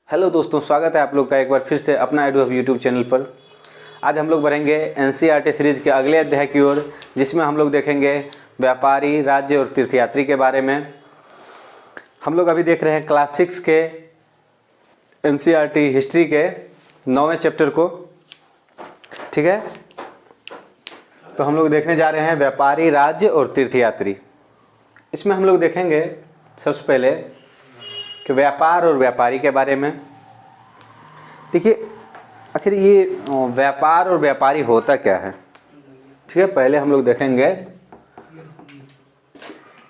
Hello दोस्तों, स्वागत है आप लोग का एक बार फिर से अपना एडू हब यूट्यूब चैनल पर। आज हम लोग बढ़ेंगे एनसीईआरटी सीरीज के अगले अध्याय की ओर, जिसमें हम लोग देखेंगे व्यापारी, राज्य और तीर्थयात्री के बारे में। हम लोग अभी देख रहे हैं क्लास 6 के एनसीईआरटी हिस्ट्री के 9वें चैप्टर को। ठीक है, तो हम लोग देखने जा रहे हैं व्यापारी, राज्य और तीर्थयात्री। इसमें हम लोग देखेंगे सबसे पहले कि व्यापार और व्यापारी के बारे में। देखिए, आखिर ये व्यापार और व्यापारी होता क्या है। ठीक है, पहले हम लोग देखेंगे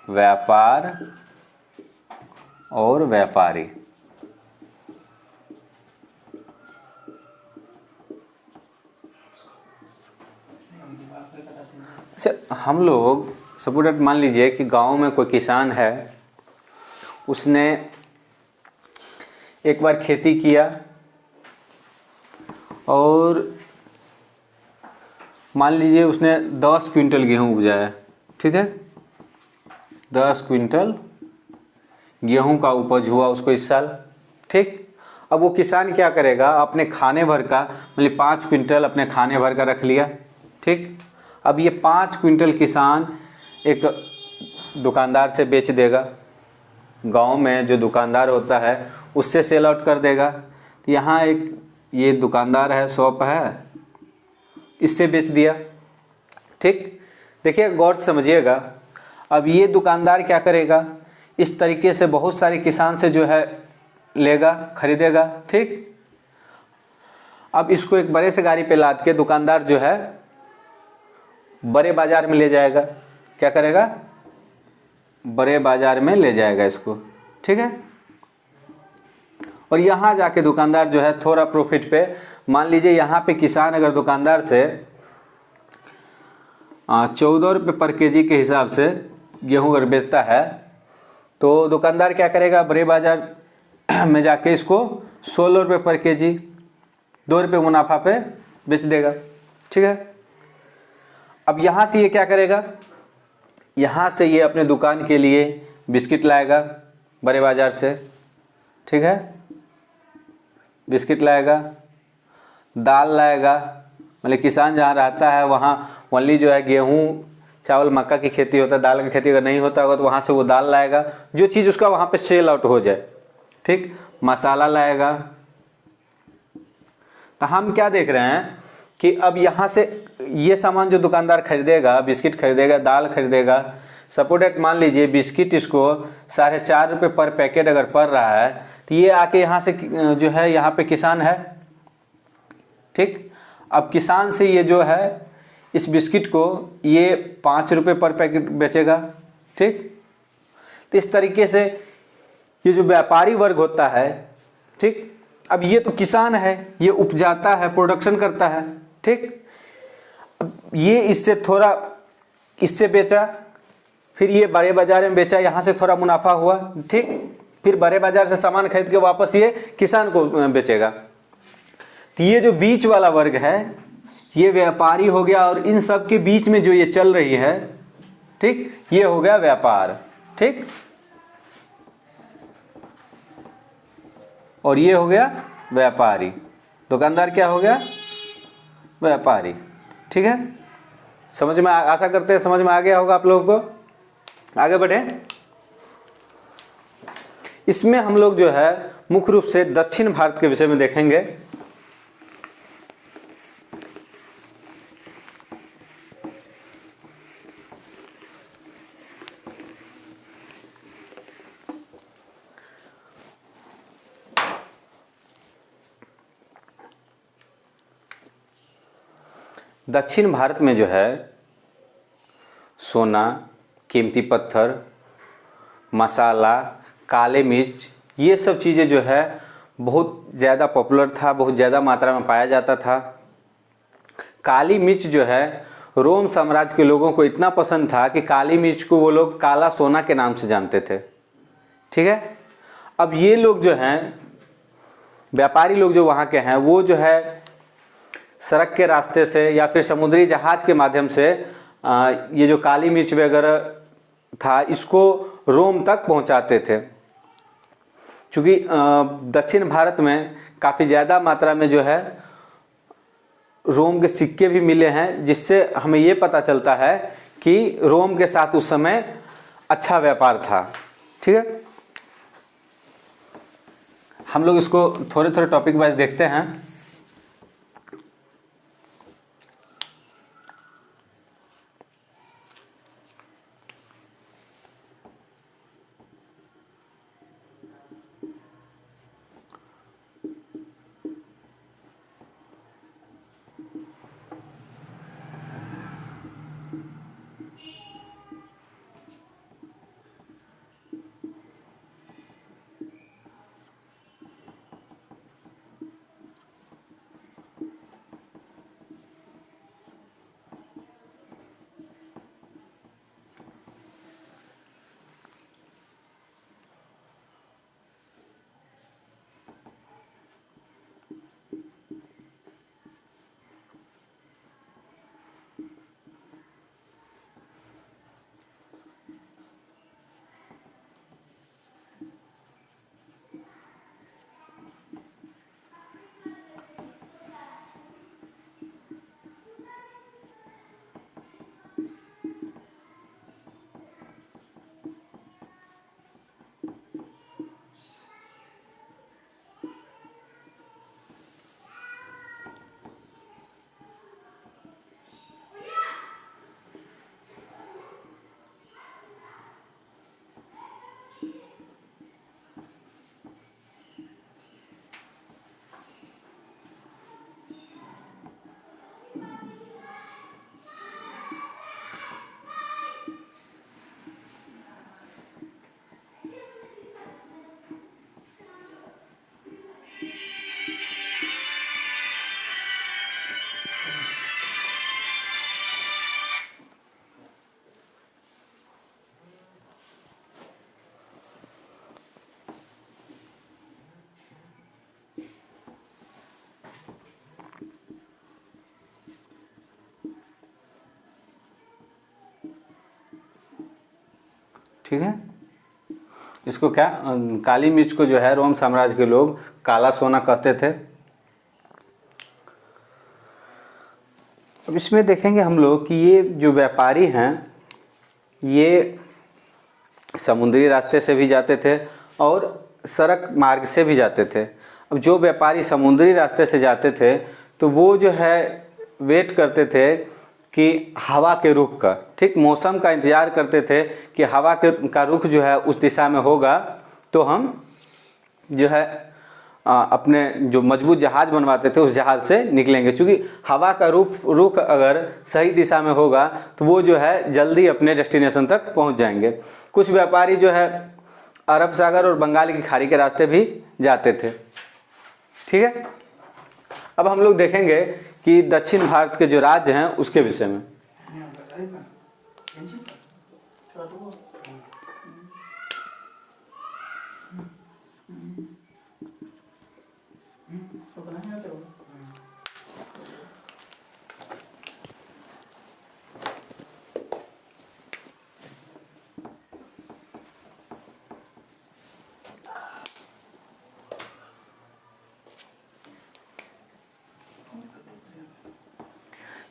व्यापार और व्यापारी। अच्छा, हम लोग सपोज मान लीजिए कि गांव में कोई किसान है, उसने एक बार खेती किया और मान लीजिए उसने 10 क्विंटल गेहूं उपजाया। ठीक है, 10 क्विंटल गेहूं का उपज हुआ उसको इस साल। ठीक, अब वो किसान क्या करेगा, अपने खाने भर का मतलब 5 क्विंटल अपने खाने भर का रख लिया। ठीक, अब ये 5 क्विंटल किसान एक दुकानदार से बेच देगा। गांव में जो दुकानदार होता है उससे सेल आउट कर देगा। तो यहाँ एक ये दुकानदार है, शॉप है, इससे बेच दिया। ठीक, देखिए गौर से समझिएगा। अब ये दुकानदार क्या करेगा, इस तरीके से बहुत सारे किसान से जो है लेगा, खरीदेगा। ठीक, अब इसको एक बड़े से गाड़ी पे लाद के दुकानदार जो है बड़े बाजार में ले जाएगा। क्या करेगा, बड़े बाजार में ले जाएगा इसको। ठीक है, और यहाँ जाके दुकानदार जो है थोड़ा प्रॉफिट पे, मान लीजिए यहाँ पे किसान अगर दुकानदार से 14 रुपये पर केजी के हिसाब से गेहूँ अगर बेचता है, तो दुकानदार क्या करेगा, बड़े बाजार में जाके इसको 16 रुपये पर केजी 2 रुपये मुनाफा पे बेच देगा। ठीक है, अब यहाँ से ये क्या करेगा, यहाँ से ये अपने दुकान के लिए बिस्किट लाएगा बड़े बाजार से। ठीक है, बिस्किट लाएगा, दाल लाएगा, मतलब किसान जहाँ रहता है वहाँ ओनली जो है गेहूँ, चावल, मक्का की खेती होता है, दाल की खेती अगर नहीं होता होगा तो वहाँ से वो दाल लाएगा, जो चीज़ उसका वहाँ पे सेल आउट हो जाए। ठीक, मसाला लाएगा। तो हम क्या देख रहे हैं कि अब यहाँ से ये सामान जो दुकानदार खरीदेगा, बिस्किट खरीदेगा, दाल खरीदेगा, सपोर्टेड मान लीजिए बिस्किट इसको 4.5 रुपये पर पैकेट अगर पड़ रहा है, तो ये आके यहाँ से जो है यहाँ पे किसान है। ठीक, अब किसान से ये जो है इस बिस्किट को ये 5 रुपये पर पैकेट बेचेगा। ठीक, तो इस तरीके से ये जो व्यापारी वर्ग होता है, ठीक, अब ये तो किसान है, ये उपजाता है, प्रोडक्शन करता है। ठीक, अब ये इससे थोड़ा इससे बेचा, फिर ये बड़े बाजार में बेचा, यहाँ से थोड़ा मुनाफा हुआ। ठीक, फिर बड़े बाजार से सामान खरीद के वापस ये किसान को बेचेगा। तो ये जो बीच वाला वर्ग है ये व्यापारी हो गया, और इन सब के बीच में जो ये चल रही है, ठीक, ये हो गया व्यापार। ठीक, और ये हो गया व्यापारी। दुकानदार क्या हो गया, व्यापारी। ठीक है, समझ में आशा करते हैं समझ में आ गया होगा आप लोगों को। आगे बढ़े। इसमें हम लोग जो है मुख्य रूप से दक्षिण भारत के विषय में देखेंगे। दक्षिण भारत में जो है सोना, कीमती पत्थर, मसाला, काले मिर्च, ये सब चीज़ें जो है बहुत ज़्यादा पॉपुलर था, बहुत ज़्यादा मात्रा में पाया जाता था। काली मिर्च जो है रोम साम्राज्य के लोगों को इतना पसंद था कि काली मिर्च को वो लोग काला सोना के नाम से जानते थे। ठीक है, अब ये लोग जो हैं व्यापारी लोग जो वहाँ के हैं, वो जो है सड़क के रास्ते से या फिर समुद्री जहाज के माध्यम से ये जो काली मिर्च वगैरह था इसको रोम तक पहुँचाते थे। क्योंकि दक्षिण भारत में काफ़ी ज़्यादा मात्रा में जो है रोम के सिक्के भी मिले हैं, जिससे हमें ये पता चलता है कि रोम के साथ उस समय अच्छा व्यापार था। ठीक है, हम लोग इसको थोड़े थोड़े टॉपिक वाइज देखते हैं। ठीक है, इसको क्या काली मिर्च को जो है रोम साम्राज्य के लोग काला सोना कहते थे। अब इसमें देखेंगे हम लोग कि ये जो व्यापारी हैं ये समुद्री रास्ते से भी जाते थे और सड़क मार्ग से भी जाते थे। अब जो व्यापारी समुद्री रास्ते से जाते थे तो वो जो है वेट करते थे कि हवा के रुख का, ठीक मौसम का इंतज़ार करते थे कि हवा का रुख जो है उस दिशा में होगा तो हम जो है अपने जो मजबूत जहाज़ बनवाते थे उस जहाज़ से निकलेंगे। क्योंकि हवा का रुख अगर सही दिशा में होगा तो वो जो है जल्दी अपने डेस्टिनेशन तक पहुंच जाएंगे। कुछ व्यापारी जो है अरब सागर और बंगाल की खाड़ी के रास्ते भी जाते थे। ठीक है, अब हम लोग देखेंगे कि दक्षिण भारत के जो राज्य हैं उसके विषय में।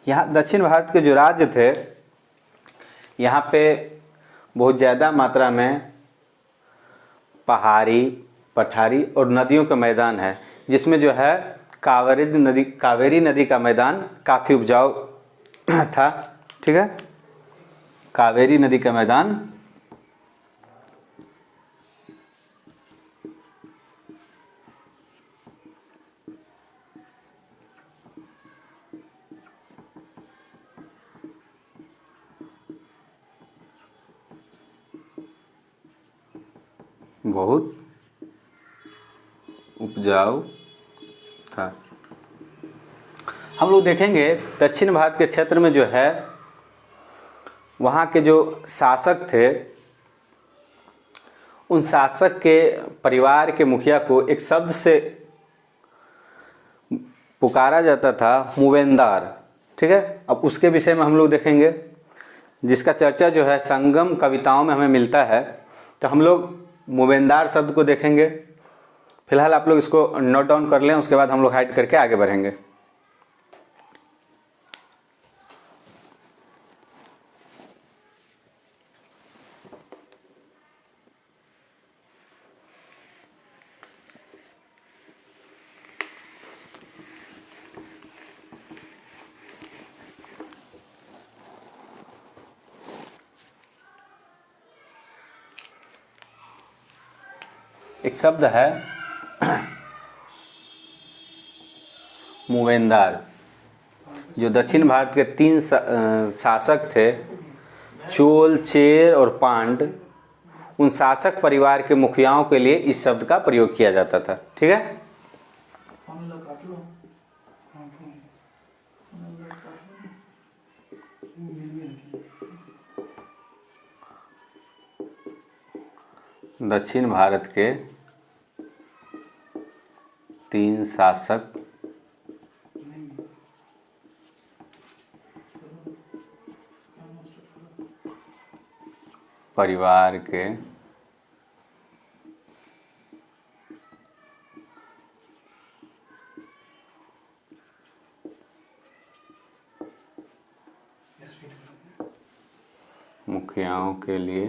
यहाँ दक्षिण भारत के जो राज्य थे यहाँ पे बहुत ज़्यादा मात्रा में पहाड़ी पठारी और नदियों का मैदान है, जिसमें जो है कावेरी नदी का मैदान काफ़ी उपजाऊ था। ठीक है, कावेरी नदी का मैदान बहुत उपजाऊ था। हम लोग देखेंगे दक्षिण भारत के क्षेत्र में जो है वहाँ के जो शासक थे उन शासक के परिवार के मुखिया को एक शब्द से पुकारा जाता था, मूवेंदार। ठीक है, अब उसके विषय में हम लोग देखेंगे, जिसका चर्चा जो है संगम कविताओं में हमें मिलता है। तो हम लोग मूवेंदार शब्द को देखेंगे। फिलहाल आप लोग इसको नोट डाउन कर लें, उसके बाद हम लोग हाइड करके आगे बढ़ेंगे। एक शब्द है मूवेंदार, जो दक्षिण भारत के 3 शासक थे, चोल, चेर और पांड। उन शासक परिवार के मुखियाओं के लिए इस शब्द का प्रयोग किया जाता था। ठीक है, दक्षिण भारत के 3 शासक परिवार के मुखियाओं के लिए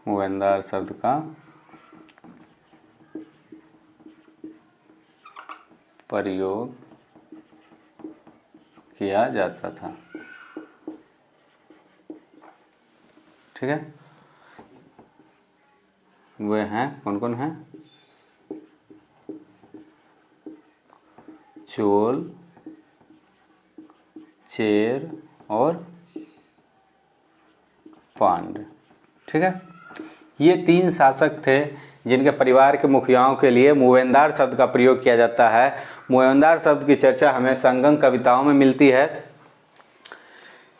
मूवेंदार शब्द का प्रयोग किया जाता था। ठीक है, वे हैं कौन कौन हैं? चोल, चेर और पांड। ठीक है, ये 3 शासक थे जिनके परिवार के मुखियाओं के लिए मूवेंदार शब्द का प्रयोग किया जाता है। मूवेंदार शब्द की चर्चा हमें संगम कविताओं में मिलती है।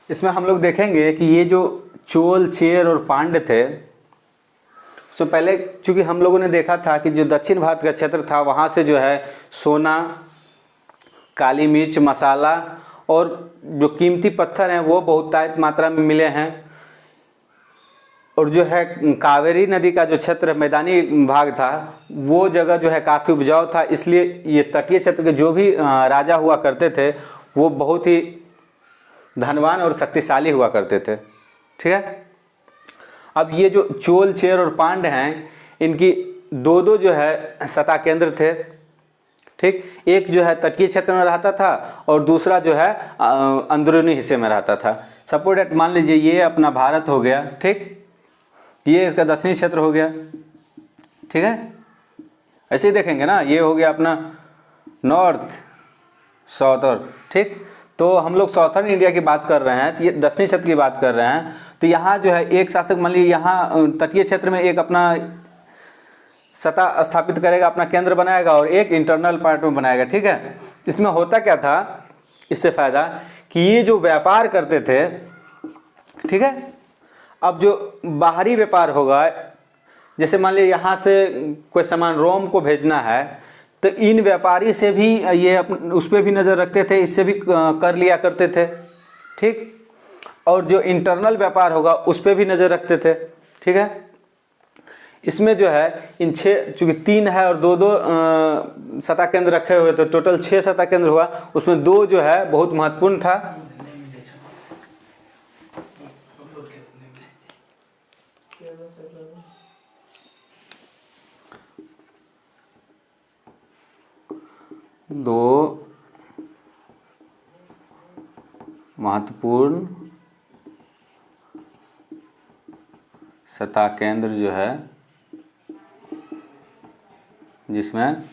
इसमें हम लोग देखेंगे कि ये जो चोल, चेर और पांड थे, तो पहले चूंकि हम लोगों ने देखा था कि जो दक्षिण भारत का क्षेत्र था वहाँ से जो है सोना, काली मिर्च, मसाला और जो कीमती पत्थर हैं वो बहुतायत मात्रा में मिले हैं। और जो है कावेरी नदी का जो क्षेत्र मैदानी भाग था वो जगह जो है काफ़ी उपजाऊ था, इसलिए ये तटीय क्षेत्र के जो भी राजा हुआ करते थे वो बहुत ही धनवान और शक्तिशाली हुआ करते थे। ठीक है, अब ये जो चोल, चेर और पांड हैं, इनकी दो जो है सत्ता केंद्र थे। ठीक, एक जो है तटीय क्षेत्र में रहता था और दूसरा जो है अंदरूनी हिस्से में रहता था। सपोज दैट मान लीजिए ये अपना भारत हो गया, ठीक, ये इसका दक्षिणी क्षेत्र हो गया। ठीक है, ऐसे ही देखेंगे ना, ये हो गया अपना नॉर्थ, साउथर्न। ठीक, तो हम लोग साउथर्न इंडिया की बात कर रहे हैं, तो ये दक्षिणी क्षेत्र की बात कर रहे हैं। तो यहाँ जो है एक शासक मान लीजिए यहाँ तटीय क्षेत्र में एक अपना सत्ता स्थापित करेगा, अपना केंद्र बनाएगा और एक इंटरनल पार्ट में बनाएगा। ठीक है, इसमें होता क्या था, इससे फायदा कि ये जो व्यापार करते थे, ठीक है, अब जो बाहरी व्यापार होगा, जैसे मान लीजिए यहाँ से कोई सामान रोम को भेजना है, तो इन व्यापारी से भी ये उस पर भी नज़र रखते थे, इससे भी कर लिया करते थे। ठीक, और जो इंटरनल व्यापार होगा उस पर भी नज़र रखते थे। ठीक है, इसमें जो है इन 6, चूँकि 3 है और 2 सत्ता केंद्र रखे हुए थे, टोटल 6 सत्ता केंद्र हुआ, उसमें 2 जो है बहुत महत्वपूर्ण था। दो महत्वपूर्ण सत्ता केंद्र जो है, जिसमें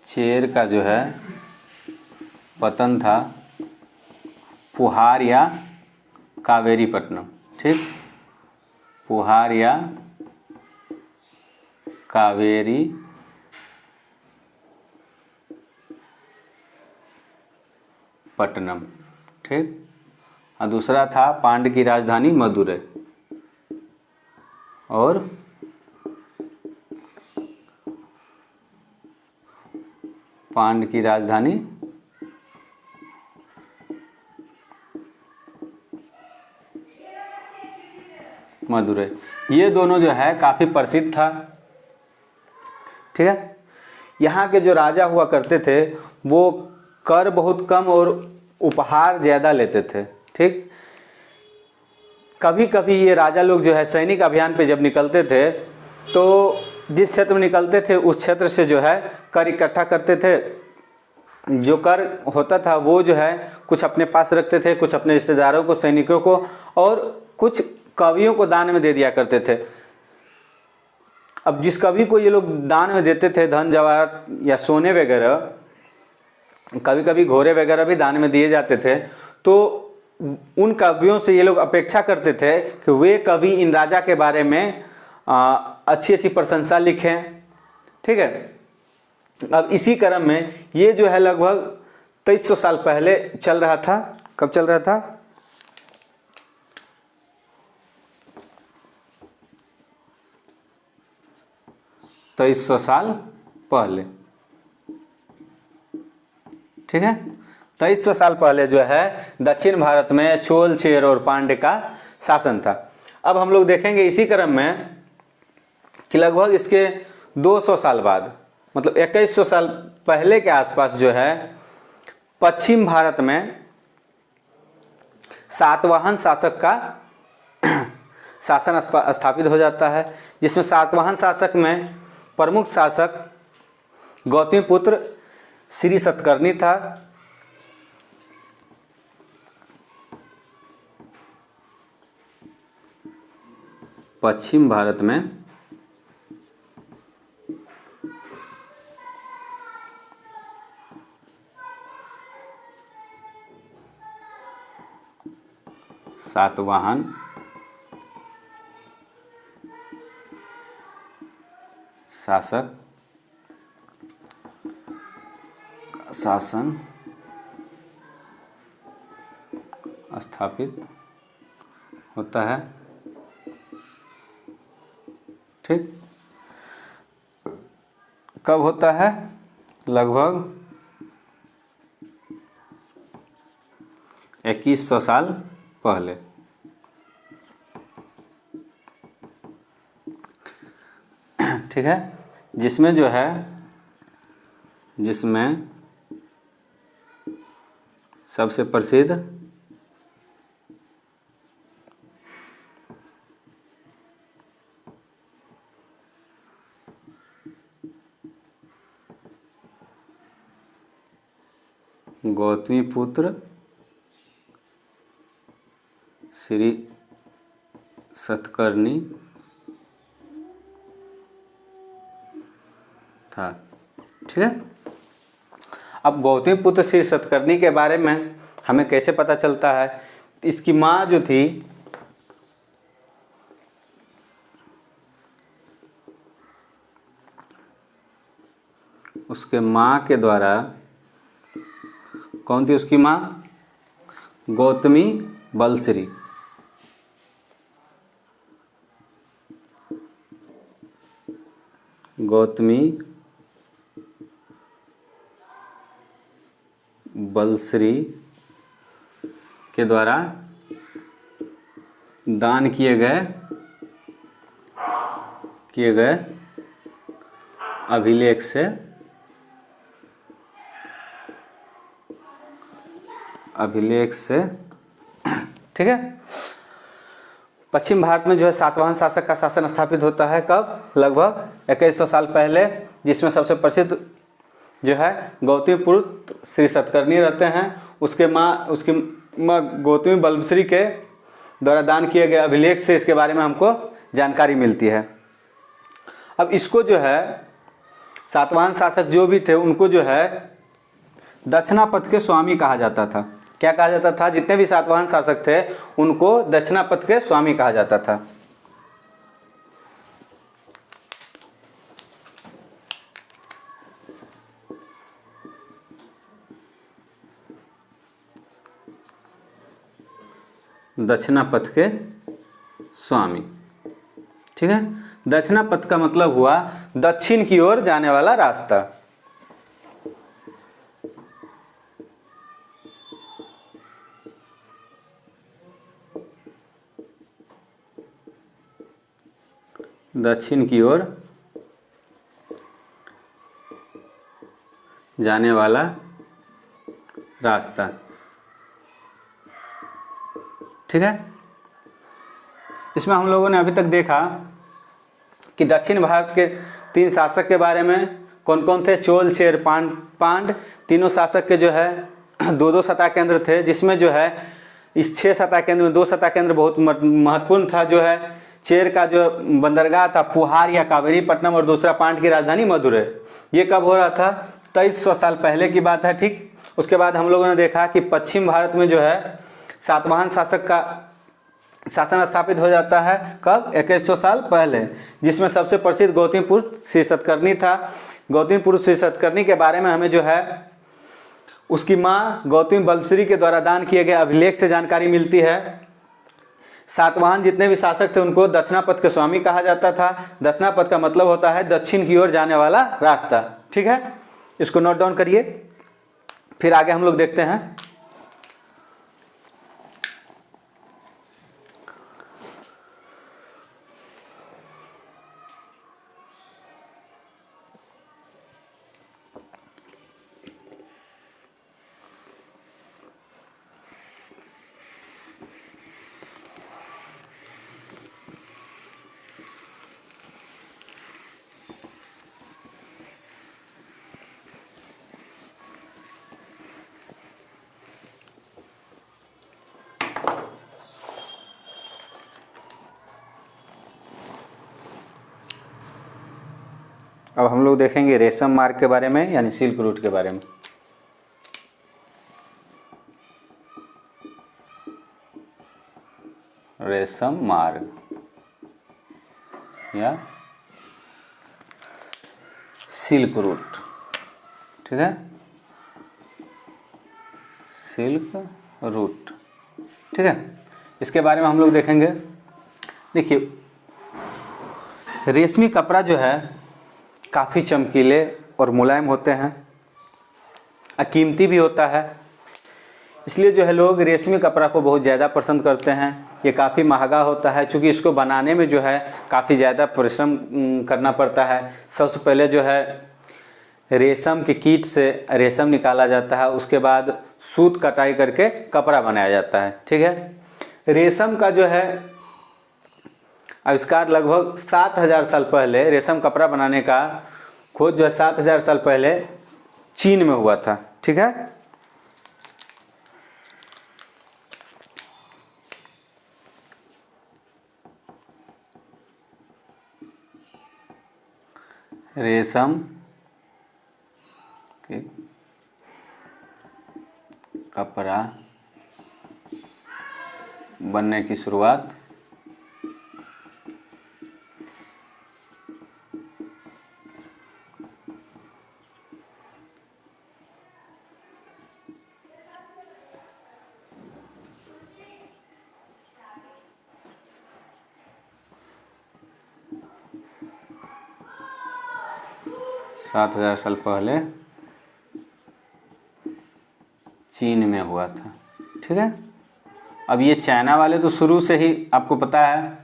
चेर का जो है पतन था पुहार या कावेरीपट्टनम। ठीक, पुहार या कावेरी पट्टनम। ठीक, और दूसरा था पांड की राजधानी मदुरै। और पांड की राजधानी मदुरै। ये दोनों जो है काफ़ी प्रसिद्ध था। ठीक है, यहाँ के जो राजा हुआ करते थे वो कर बहुत कम और उपहार ज़्यादा लेते थे। ठीक, कभी कभी ये राजा लोग जो है सैनिक अभियान पे जब निकलते थे तो जिस क्षेत्र में निकलते थे उस क्षेत्र से जो है कर इकट्ठा करते थे। जो कर होता था वो जो है कुछ अपने पास रखते थे, कुछ अपने रिश्तेदारों को, सैनिकों को, और कुछ कवियों को दान में दे दिया करते थे। अब जिस कवि को ये लोग दान में देते थे धन जवाहरात या सोने वगैरह, कभी कभी घोड़े वगैरह भी दान में दिए जाते थे, तो उन कवियों से ये लोग अपेक्षा करते थे कि वे कवि इन राजा के बारे में अच्छी अच्छी प्रशंसा लिखें। ठीक है, अब इसी क्रम में ये जो है लगभग 2300 साल पहले चल रहा था। कब चल रहा था? 2300 साल पहले। ठीक है, 2300 साल पहले जो है दक्षिण भारत में चोल, चेर और पांड्य का शासन था। अब हम लोग देखेंगे इसी क्रम में कि लगभग इसके 200 साल बाद, मतलब 2100 साल पहले के आसपास जो है पश्चिम भारत में सातवाहन शासक का शासन स्थापित हो जाता है, जिसमें सातवाहन शासक में प्रमुख शासक गौतमीपुत्र श्री सतकर्णी था। पश्चिम भारत में सातवाहन शासक शासन स्थापित होता है। ठीक, कब होता है? लगभग 2100 साल पहले। ठीक है, जिसमें जो है सबसे प्रसिद्ध गौतमीपुत्र श्री सतकर्णी था। ठीक है, अब गौतमीपुत्र श्री सतकर्णी के बारे में हमें कैसे पता चलता है? इसकी माँ जो थी उसके माँ के द्वारा, कौन थी उसकी माँ? गौतमी बलश्री। गौतमी बलश्री के द्वारा दान किए गए अभिलेख से ठीक है, पश्चिम भारत में जो है सातवाहन शासक का शासन स्थापित होता है। कब? लगभग 2100 साल पहले, जिसमें सबसे प्रसिद्ध जो है गौतमीपुत्र श्री सतकर्णी रहते हैं। उसकी माँ गौतमी बलश्री के द्वारा दान किए गए अभिलेख से इसके बारे में हमको जानकारी मिलती है। अब इसको जो है सातवाहन शासक जो भी थे उनको जो है दक्षिणापथ के स्वामी कहा जाता था। क्या कहा जाता था? जितने भी सातवाहन शासक थे उनको दक्षिणापथ के स्वामी कहा जाता था। दक्षिणापथ के स्वामी। ठीक है। दक्षिणा पथ का मतलब हुआ दक्षिण की ओर जाने वाला रास्ता। दक्षिण की ओर जाने वाला रास्ता, ठीक है। इसमें हम लोगों ने अभी तक देखा कि दक्षिण भारत के 3 शासक के बारे में कौन कौन थे, चोल, चेर, पांड। तीनों शासक के जो है 2-2 सत्ता केंद्र थे, जिसमें जो है इस 6 सत्ता केंद्र में 2 सत्ता केंद्र बहुत महत्वपूर्ण था। जो है चेर का जो बंदरगाह था पुहार या कावेरीपट्टनम, और दूसरा पांड की राजधानी मदुरै। ये कब हो रहा था? 2300 साल पहले की बात है, ठीक। उसके बाद हम लोगों ने देखा कि पश्चिम भारत में जो है सातवाहन शासक का शासन स्थापित हो जाता है। कब? 2100 साल पहले, जिसमें सबसे प्रसिद्ध गौतमीपुत्र श्री सतकर्णी था। गौतमीपुत्र श्री सतकर्णी के बारे में हमें जो है उसकी माँ गौतमी बलश्री के द्वारा दान किए गए अभिलेख से जानकारी मिलती है। सातवाहन जितने भी शासक थे उनको दक्षिणापथ के स्वामी कहा जाता था। दक्षिणापथ का मतलब होता है दक्षिण की ओर जाने वाला रास्ता, ठीक है। इसको नोट डाउन करिए, फिर आगे हम लोग देखते हैं। अब हम लोग देखेंगे रेशम मार्ग के बारे में, यानी सिल्क रूट के बारे में। रेशम मार्ग या सिल्क रूट, ठीक है। सिल्क रूट, ठीक है। इसके बारे में हम लोग देखेंगे। देखिए, रेशमी कपड़ा जो है काफ़ी चमकीले और मुलायम होते हैं, कीमती भी होता है। इसलिए जो है लोग रेशमी कपड़ा को बहुत ज़्यादा पसंद करते हैं। ये काफ़ी महंगा होता है, क्योंकि इसको बनाने में जो है काफ़ी ज़्यादा परिश्रम करना पड़ता है। सबसे पहले जो है रेशम के कीट से रेशम निकाला जाता है, उसके बाद सूत कटाई करके कपड़ा बनाया जाता है, ठीक है। रेशम का जो है आविष्कार लगभग 7000 साल पहले, रेशम कपड़ा बनाने का खोज जो है 7000 साल पहले चीन में हुआ था, ठीक है। रेशम के कपड़ा बनने की शुरुआत सात 7000 साल पहले चीन में हुआ था, ठीक है। अब ये चाइना वाले तो शुरू से ही आपको पता है,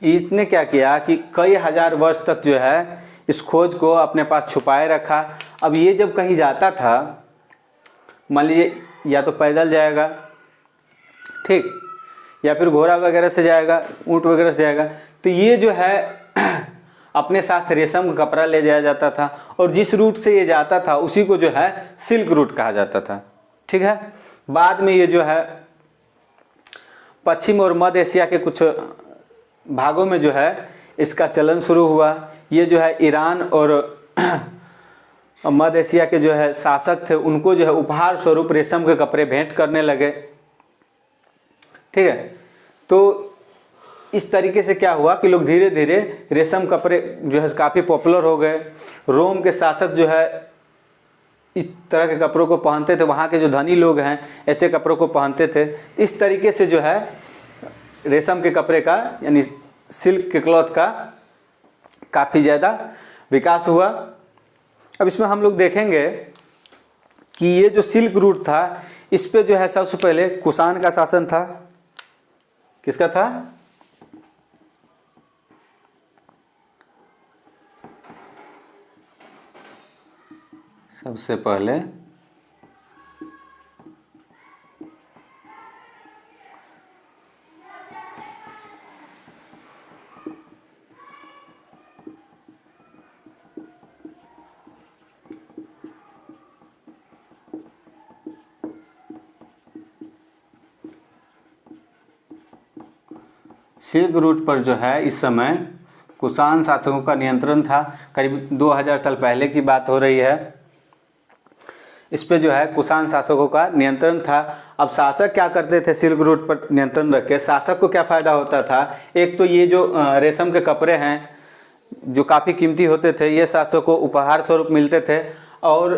इसने क्या किया कि कई हजार वर्ष तक जो है इस खोज को अपने पास छुपाए रखा। अब ये जब कहीं जाता था, मान लीजिए या तो पैदल जाएगा, ठीक, या फिर घोड़ा वगैरह से जाएगा, ऊँट वगैरह से जाएगा, तो ये जो है अपने साथ रेशम का कपड़ा ले जाया जाता था, और जिस रूट से ये जाता था उसी को जो है सिल्क रूट कहा जाता था, ठीक है। बाद में ये जो है पश्चिम और मध्य एशिया के कुछ भागों में जो है इसका चलन शुरू हुआ। ये जो है ईरान और मध्य एशिया के जो है शासक थे, उनको जो है उपहार स्वरूप रेशम के कपड़े भेंट करने लगे, ठीक है। तो इस तरीके से क्या हुआ कि लोग धीरे धीरे रेशम कपड़े जो है काफ़ी पॉपुलर हो गए। रोम के शासक जो है इस तरह के कपड़ों को पहनते थे, वहाँ के जो धनी लोग हैं ऐसे कपड़ों को पहनते थे। इस तरीके से जो है रेशम के कपड़े का यानी सिल्क के क्लॉथ का काफ़ी ज़्यादा विकास हुआ। अब इसमें हम लोग देखेंगे कि ये जो सिल्क रूट था इस पे जो है सबसे पहले कुषाण का शासन था। किसका था? सबसे पहले सिल्क रूट पर जो है इस समय कुषाण शासकों का नियंत्रण था। करीब 2000 साल पहले की बात हो रही है। इस पे जो है कुषाण शासकों का नियंत्रण था। अब शासक क्या करते थे सिल्क रूट पर नियंत्रण रख के? शासक को क्या फ़ायदा होता था? एक तो ये जो रेशम के कपड़े हैं जो काफ़ी कीमती होते थे, ये शासक को उपहार स्वरूप मिलते थे और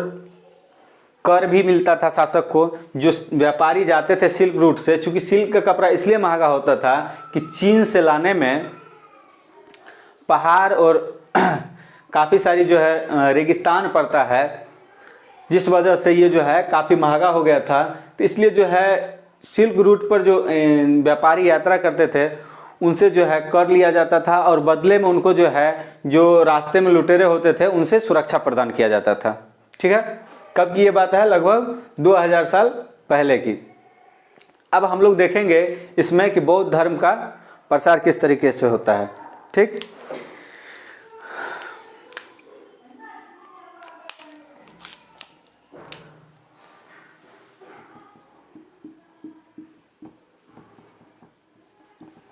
कर भी मिलता था शासक को। जो व्यापारी जाते थे सिल्क रूट से, चूंकि सिल्क का कपड़ा इसलिए महंगा होता था कि चीन से लाने में पहाड़ और काफ़ी सारी जो है रेगिस्तान पड़ता है, जिस वजह से ये जो है काफ़ी महंगा हो गया था। तो इसलिए जो है सिल्क रूट पर जो व्यापारी यात्रा करते थे उनसे जो है कर लिया जाता था और बदले में उनको जो है जो रास्ते में लुटेरे होते थे उनसे सुरक्षा प्रदान किया जाता था। ठीक है, कब की ये बात है? लगभग 2000 साल पहले की। अब हम लोग देखेंगे इसमें कि बौद्ध धर्म का प्रसार किस तरीके से होता है। ठीक,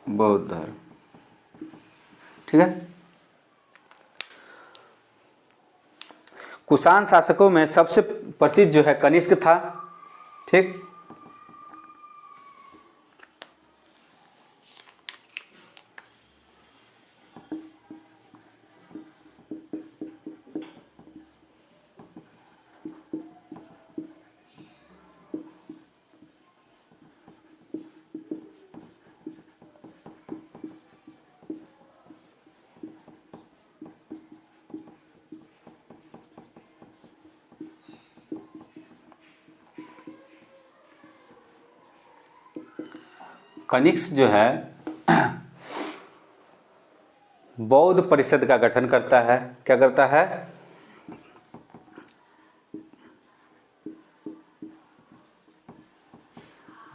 बौद्ध धर्म। ठीक है, कुषाण शासकों में सबसे प्रसिद्ध जो है कनिष्क था। ठीक, कनिष्क जो है बौद्ध परिषद का गठन करता है। क्या करता है?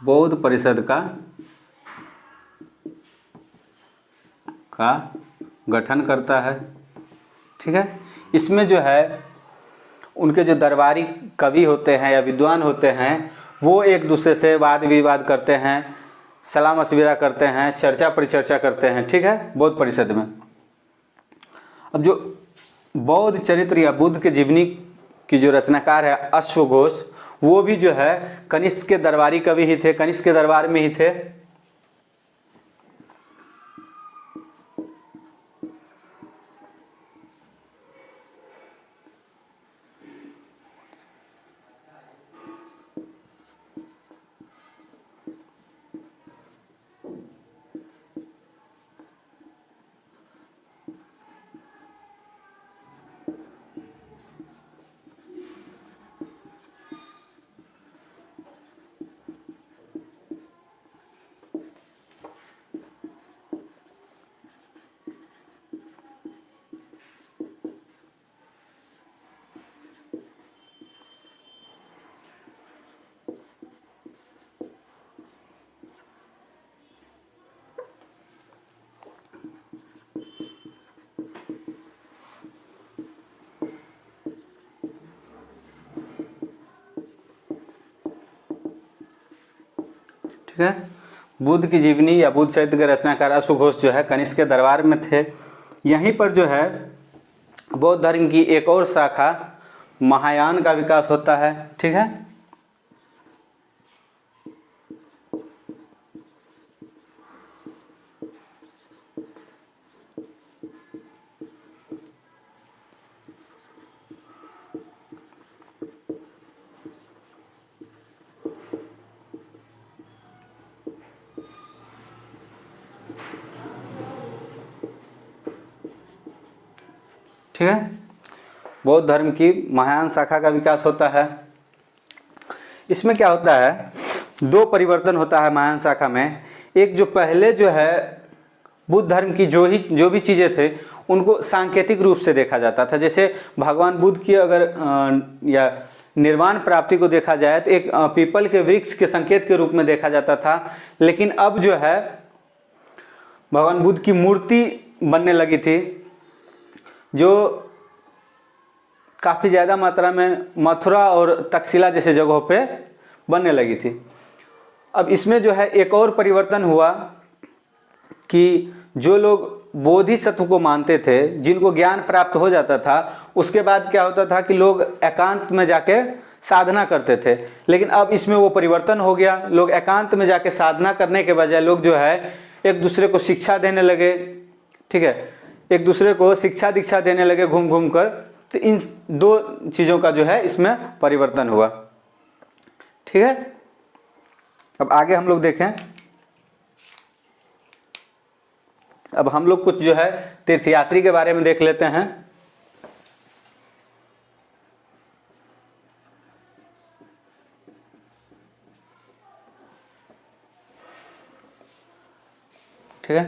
बौद्ध परिषद का गठन करता है। ठीक है, इसमें जो है उनके जो दरबारी कवि होते हैं या विद्वान होते हैं वो एक दूसरे से वाद विवाद करते हैं, सलाह मशविरा करते हैं, चर्चा परिचर्चा करते हैं। ठीक है, बौद्ध परिषद में। अब जो बौद्ध चरित्र या बुद्ध के जीवनी की जो रचनाकार है अश्वघोष, वो भी जो है कनिष्क के दरबारी कवि ही थे, कनिष्क के दरबार में ही थे। ठीक है, बुद्ध की जीवनी या बुद्ध चरित्र के रचनाकार अश्वघोष जो है कनिष्क के दरबार में थे। यहीं पर जो है बौद्ध धर्म की एक और शाखा महायान का विकास होता है। ठीक है, ठीक है। बौद्ध धर्म की महायान शाखा का विकास होता है। इसमें क्या होता है, दो परिवर्तन होता है महायान शाखा में। एक जो पहले जो है बुद्ध धर्म की जो भी चीज़ें थे उनको सांकेतिक रूप से देखा जाता था। जैसे भगवान बुद्ध की अगर या निर्वाण प्राप्ति को देखा जाए तो एक पीपल के वृक्ष के संकेत के रूप में देखा जाता था। लेकिन अब जो है भगवान बुद्ध की मूर्ति बनने लगी थी जो काफ़ी ज़्यादा मात्रा में मथुरा और तक्षशिला जैसे जगहों पे बनने लगी थी। अब इसमें जो है एक और परिवर्तन हुआ कि जो लोग बोधिसत्व को मानते थे, जिनको ज्ञान प्राप्त हो जाता था, उसके बाद क्या होता था कि लोग एकांत में जाके साधना करते थे। लेकिन अब इसमें वो परिवर्तन हो गया, लोग एकांत में जाके साधना करने के बजाय लोग जो है एक दूसरे को शिक्षा देने लगे। ठीक है, एक दूसरे को शिक्षा दीक्षा देने लगे घूम घूम कर। तो इन दो चीज़ों का जो है इसमें परिवर्तन हुआ। ठीक है, अब आगे हम लोग देखें। अब हम लोग कुछ जो है तीर्थयात्री के बारे में देख लेते हैं। ठीक है,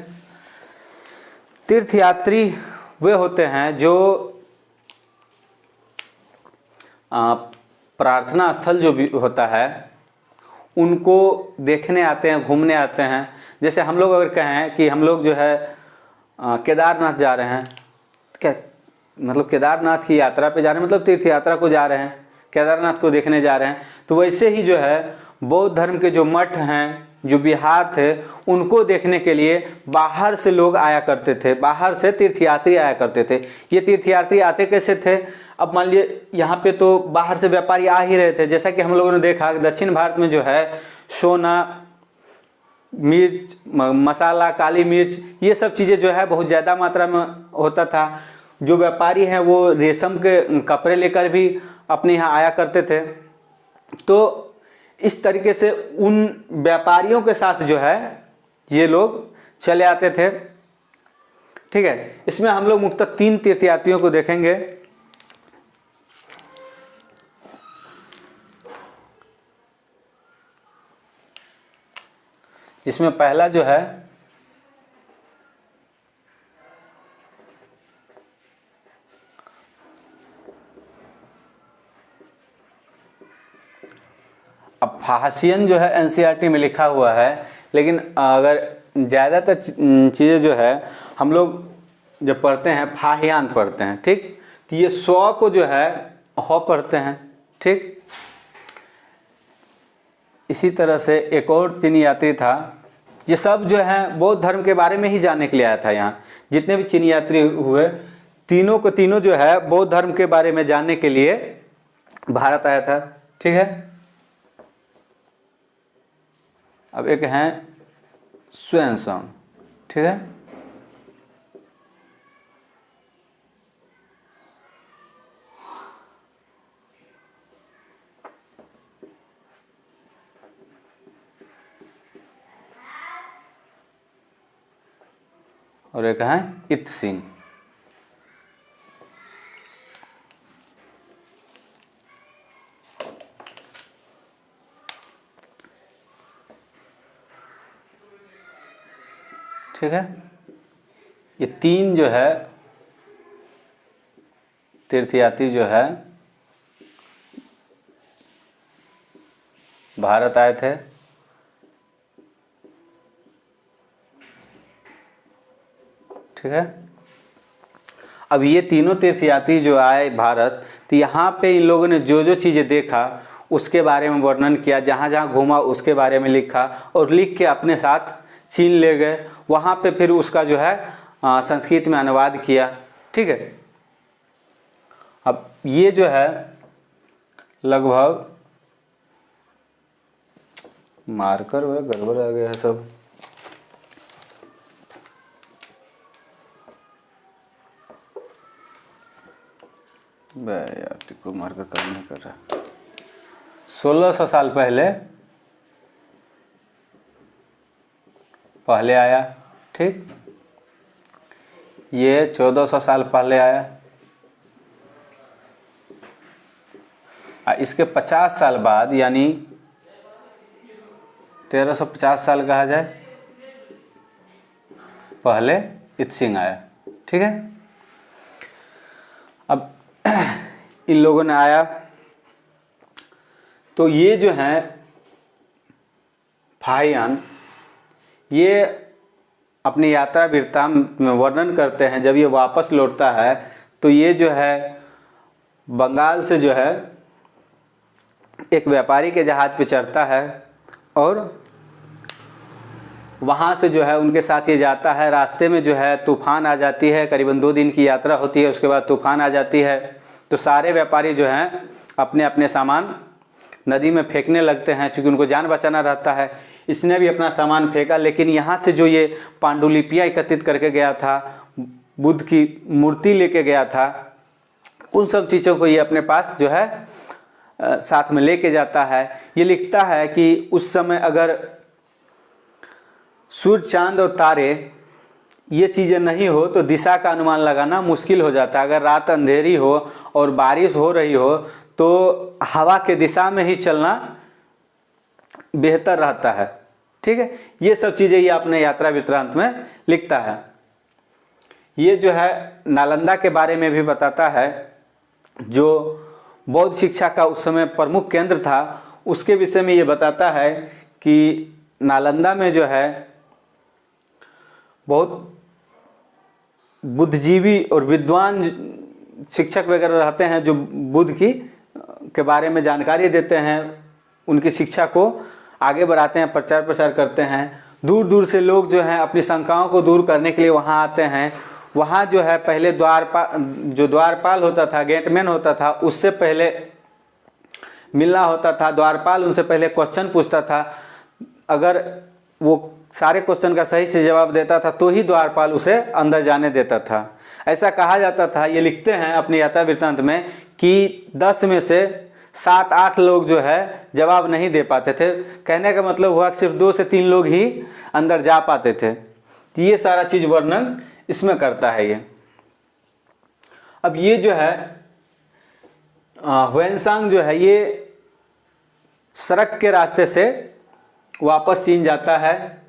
तीर्थयात्री वे होते हैं जो प्रार्थना स्थल जो भी होता है उनको देखने आते हैं, घूमने आते हैं। जैसे हम लोग अगर कहें कि हम लोग जो है केदारनाथ जा रहे हैं, क्या मतलब केदारनाथ की यात्रा पे जा रहे हैं, मतलब तीर्थ यात्रा को जा रहे हैं, केदारनाथ को देखने जा रहे हैं। तो वैसे ही जो है बौद्ध धर्म के जो मठ हैं, जो विहार थे, उनको देखने के लिए बाहर से लोग आया करते थे, बाहर से तीर्थयात्री आया करते थे। ये तीर्थयात्री आते कैसे थे? अब मान लीजिए यहाँ पे तो बाहर से व्यापारी आ ही रहे थे। जैसा कि हम लोगों ने देखा दक्षिण भारत में जो है सोना, मिर्च, मसाला, काली मिर्च, ये सब चीज़ें जो है बहुत ज़्यादा मात्रा में होता था। जो व्यापारी हैं वो रेशम के कपड़े लेकर भी अपने यहाँ आया करते थे। तो इस तरीके से उन व्यापारियों के साथ जो है ये लोग चले आते थे। ठीक है, इसमें हम लोग मुख्यतः 3 तीर्थयात्रियों को देखेंगे। इसमें पहला जो है अब फाहसियन जो है एनसीईआरटी में लिखा हुआ है, लेकिन अगर ज़्यादातर चीज़ें जो है हम लोग जब पढ़ते हैं फाहियान पढ़ते हैं। ठीक, तो ये स्व को जो है ह पढ़ते हैं। ठीक, इसी तरह से एक और चीनी यात्री था। ये सब जो है बौद्ध धर्म के बारे में ही जानने के लिए आया था। यहाँ जितने भी चीनी यात्री हुए तीनों को तीनों जो है बौद्ध धर्म के बारे में जानने के लिए भारत आया था। ठीक है, अब एक हैं स्वयंसम। ठीक है, और एक हैं इत सिंह। ठीक है, ये 3 जो है तीर्थयात्री जो है भारत आए थे। ठीक है, अब ये तीनों तीर्थयात्री जो आए भारत, तो यहाँ पे इन लोगों ने जो जो चीज़ें देखा उसके बारे में वर्णन किया, जहाँ जहाँ घूमा उसके बारे में लिखा और लिख के अपने साथ चीन ले गए। वहाँ पे फिर उसका जो है संस्कृत में अनुवाद किया। ठीक है, अब ये जो है लगभग मार्कर वह गड़बड़ आ गया है सब। यार टिको मार्कर काम नहीं कर रहा। 1600 साल पहले आया। ठीक, ये 1400 साल पहले आया। इसके 50 साल बाद, यानी 1350 साल कहा जाए, पहले इत सिंह आया। ठीक है, अब इन लोगों ने आया तो ये जो है फाहियान, ये अपनी यात्रा वृत्तांत में वर्णन करते हैं। जब ये वापस लौटता है तो ये जो है बंगाल से जो है एक व्यापारी के जहाज पे चढ़ता है और वहाँ से जो है उनके साथ ये जाता है। रास्ते में जो है तूफान आ जाती है, करीबन 2 दिन की यात्रा होती है, उसके बाद तूफान आ जाती है। तो सारे व्यापारी जो हैं अपने अपने सामान नदी में फेंकने लगते हैं, चूँकि उनको जान बचाना रहता है। इसने भी अपना सामान फेंका, लेकिन यहाँ से जो ये पांडुलिपियाँ एकत्रित करके गया था, बुद्ध की मूर्ति लेके गया था, उन सब चीज़ों को ये अपने पास जो है साथ में लेके जाता है। ये लिखता है कि उस समय अगर सूर्य, चांद और तारे ये चीज़ें नहीं हो तो दिशा का अनुमान लगाना मुश्किल हो जाता है। अगर रात अंधेरी हो और बारिश हो रही हो तो हवा के दिशा में ही चलना बेहतर रहता है। ठीक है, ये सब चीज़ें ये अपने यात्रा वृत्तांत में लिखता है। ये जो है नालंदा के बारे में भी बताता है, जो बौद्ध शिक्षा का उस समय प्रमुख केंद्र था। उसके विषय में ये बताता है कि नालंदा में जो है बहुत बुद्धिजीवी और विद्वान शिक्षक वगैरह रहते हैं, जो बुद्ध की के बारे में जानकारी देते हैं, उनकी शिक्षा को आगे बढ़ाते हैं, प्रचार प्रसार करते हैं। दूर दूर से लोग जो हैं अपनी शंकाओं को दूर करने के लिए वहाँ आते हैं। वहाँ जो है पहले द्वारपाल होता था, गेटमैन होता था, उससे पहले मिलना होता था। द्वारपाल उनसे पहले क्वेश्चन पूछता था, अगर वो सारे क्वेश्चन का सही से जवाब देता था तो ही द्वारपाल उसे अंदर जाने देता था। ऐसा कहा जाता था, ये लिखते हैं अपनी यात्रा वृत्तांत में, कि 10 में से 7-8 लोग जो है जवाब नहीं दे पाते थे। कहने का मतलब हुआ कि सिर्फ 2 से 3 लोग ही अंदर जा पाते थे। तो ये सारा चीज़ वर्णन इसमें करता है ये। अब ये जो है ह्वेनसांग जो है ये सड़क के रास्ते से वापस चीन जाता है।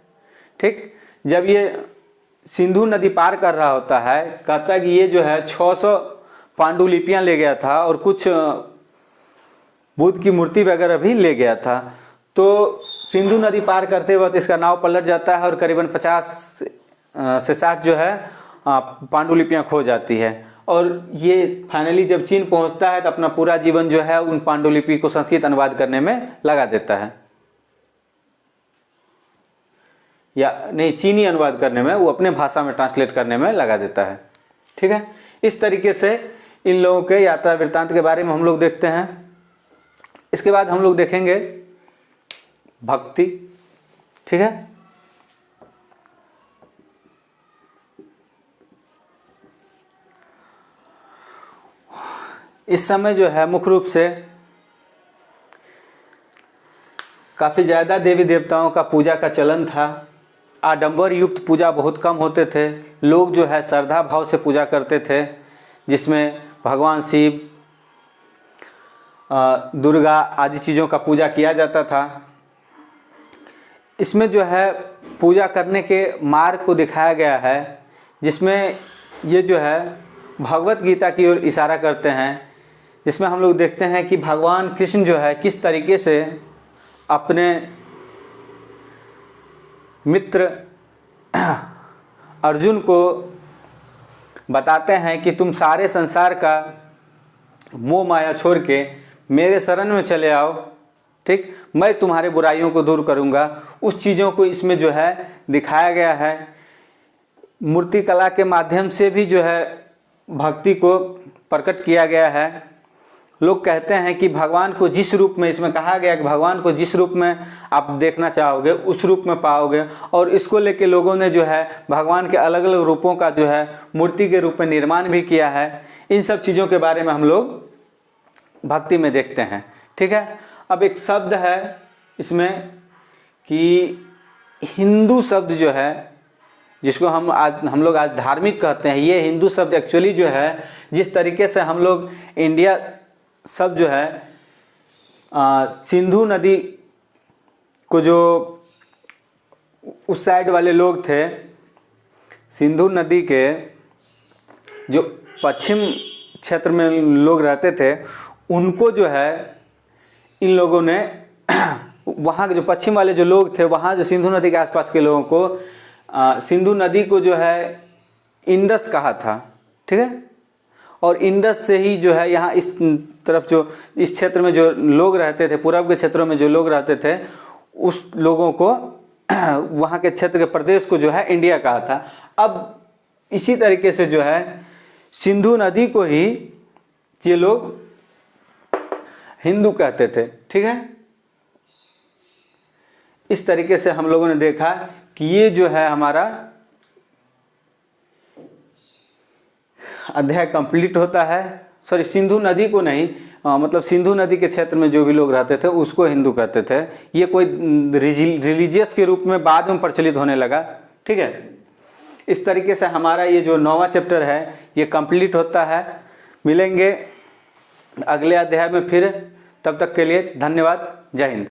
ठीक, जब ये सिंधु नदी पार कर रहा होता है, कहता है कि ये जो है 600 पांडुलिपियाँ ले गया था और कुछ बुद्ध की मूर्ति वगैरह भी ले गया था। तो सिंधु नदी पार करते वक्त इसका नाव पलट जाता है और करीबन 50 से 60 जो है पांडुलिपियाँ खो जाती है। और ये फाइनली जब चीन पहुंचता है तो अपना पूरा जीवन जो है उन पांडुलिपि को संस्कृत अनुवाद करने में लगा देता है, या नहीं, चीनी अनुवाद करने में, वो अपने भाषा में ट्रांसलेट करने में लगा देता है। ठीक है, इस तरीके से इन लोगों के यात्रा वृत्तांत के बारे में हम लोग देखते हैं। इसके बाद हम लोग देखेंगे भक्ति। ठीक है, इस समय जो है मुख्य रूप से काफ़ी ज़्यादा देवी देवताओं का पूजा का चलन था। आडंबर युक्त पूजा बहुत कम होते थे। लोग जो है श्रद्धा भाव से पूजा करते थे, जिसमें भगवान शिव, दुर्गा आदि चीज़ों का पूजा किया जाता था। इसमें जो है पूजा करने के मार्ग को दिखाया गया है, जिसमें ये जो है भगवत गीता की ओर इशारा करते हैं, जिसमें हम लोग देखते हैं कि भगवान कृष्ण जो है किस तरीके से अपने मित्र अर्जुन को बताते हैं कि तुम सारे संसार का मोह माया छोड़ के मेरे शरण में चले आओ। ठीक, मैं तुम्हारे बुराइयों को दूर करूंगा। उस चीज़ों को इसमें जो है दिखाया गया है। मूर्ति कला के माध्यम से भी जो है भक्ति को प्रकट किया गया है। लोग कहते हैं कि भगवान को जिस रूप में, इसमें कहा गया कि भगवान को जिस रूप में आप देखना चाहोगे उस रूप में पाओगे। और इसको लेके लोगों ने जो है भगवान के अलग अलग रूपों का जो है मूर्ति के रूप में निर्माण भी किया है। इन सब चीज़ों के बारे में हम लोग भक्ति में देखते हैं। ठीक है, अब एक शब्द है इसमें कि हिंदू शब्द जो है, जिसको हम लोग आज धार्मिक कहते हैं, ये हिंदू शब्द एक्चुअली जो है, जिस तरीके से हम लोग इंडिया शब्द जो है सिंधु नदी को जो उस साइड वाले लोग थे, सिंधु नदी के जो पश्चिम क्षेत्र में लोग रहते थे, उनको जो है इन लोगों ने वहाँ के जो पश्चिम वाले जो लोग थे, वहाँ जो सिंधु नदी के आसपास के लोगों को सिंधु नदी को जो है इंडस कहा था, ठीक है। और इंडस से ही जो है यहाँ इस तरफ जो इस क्षेत्र में जो लोग रहते थे, पूर्व के क्षेत्रों में जो लोग रहते थे, उस लोगों को वहाँ के क्षेत्र के प्रदेश को जो है इंडिया कहा था। अब इसी तरीके से जो है सिंधु नदी को ही ये लोग हिंदू कहते थे, ठीक है। इस तरीके से हम लोगों ने देखा कि ये जो है हमारा अध्याय कंप्लीट होता है। सॉरी, सिंधु नदी को नहीं, मतलब सिंधु नदी के क्षेत्र में जो भी लोग रहते थे उसको हिंदू कहते थे। ये कोई रिलीजियस के रूप में बाद में प्रचलित होने लगा, ठीक है। इस तरीके से हमारा ये जो 9वां चैप्टर है ये कंप्लीट होता है। मिलेंगे अगले अध्याय में फिर, तब तक के लिए धन्यवाद। जय हिंद।